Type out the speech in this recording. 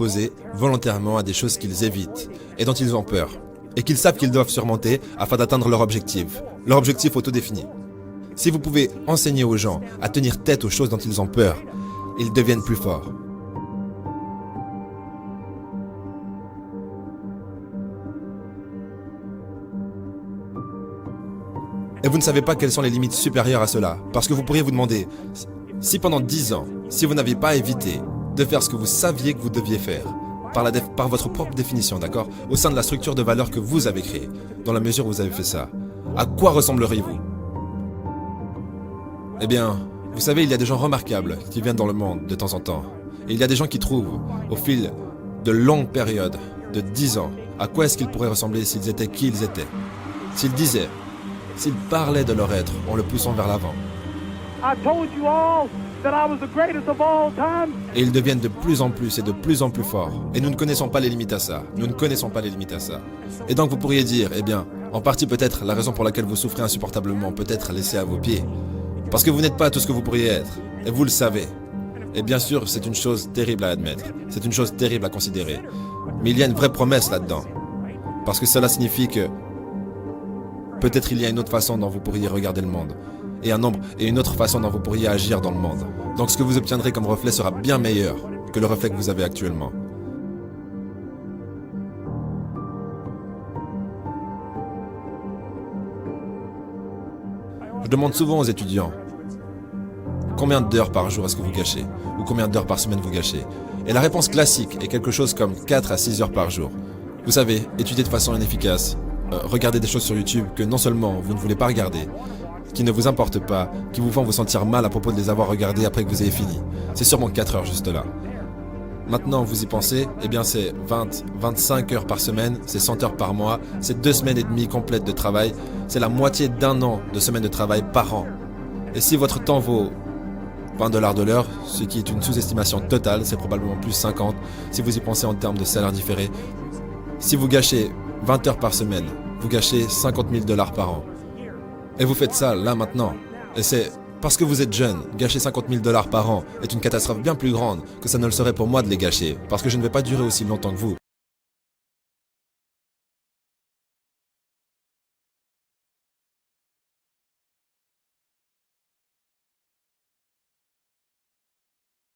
exposés volontairement à des choses qu'ils évitent et dont ils ont peur, et qu'ils savent qu'ils doivent surmonter afin d'atteindre leur objectif autodéfini. Si vous pouvez enseigner aux gens à tenir tête aux choses dont ils ont peur, ils deviennent plus forts. Et vous ne savez pas quelles sont les limites supérieures à cela, parce que vous pourriez vous demander, si pendant 10 ans, si vous n'aviez pas évité de faire ce que vous saviez que vous deviez faire, par votre propre définition, d'accord, au sein de la structure de valeur que vous avez créée, dans la mesure où vous avez fait ça, à quoi ressembleriez-vous? Eh bien, vous savez, il y a des gens remarquables qui viennent dans le monde de temps en temps. Et il y a des gens qui trouvent, au fil de longues périodes, de 10 ans, à quoi est-ce qu'ils pourraient ressembler s'ils étaient qui ils étaient. S'ils disaient, s'ils parlaient de leur être en le poussant vers l'avant. Et ils deviennent de plus en plus et de plus en plus forts. Et nous ne connaissons pas les limites à ça. Nous ne connaissons pas les limites à ça. Et donc vous pourriez dire, eh bien, en partie peut-être la raison pour laquelle vous souffrez insupportablement peut être laissée à vos pieds. Parce que vous n'êtes pas tout ce que vous pourriez être. Et vous le savez. Et bien sûr, c'est une chose terrible à admettre. C'est une chose terrible à considérer. Mais il y a une vraie promesse là-dedans. Parce que cela signifie que peut-être il y a une autre façon dont vous pourriez regarder le monde. Et une autre façon dont vous pourriez agir dans le monde. Donc ce que vous obtiendrez comme reflet sera bien meilleur que le reflet que vous avez actuellement. Je demande souvent aux étudiants, combien d'heures par jour est-ce que vous gâchez? Ou combien d'heures par semaine vous gâchez? Et la réponse classique est quelque chose comme 4 à 6 heures par jour. Vous savez, étudier de façon inefficace, regarder des choses sur YouTube que non seulement vous ne voulez pas regarder, qui ne vous importent pas, qui vous font vous sentir mal à propos de les avoir regardés après que vous ayez fini. C'est sûrement 4 heures juste là. Maintenant, vous y pensez, eh bien c'est 25 heures par semaine, c'est 100 heures par mois, c'est 2 semaines et demie complètes de travail, c'est la moitié d'un an de semaines de travail par an. Et si votre temps vaut 20 $ de l'heure, ce qui est une sous-estimation totale, c'est probablement plus 50 si vous y pensez en termes de salaire différé. Si vous gâchez 20 heures par semaine, vous gâchez 50 000 $ par an. Et vous faites ça là maintenant. Et c'est parce que vous êtes jeune, gâcher 50 000 $ par an est une catastrophe bien plus grande que ça ne le serait pour moi de les gâcher, parce que je ne vais pas durer aussi longtemps que vous.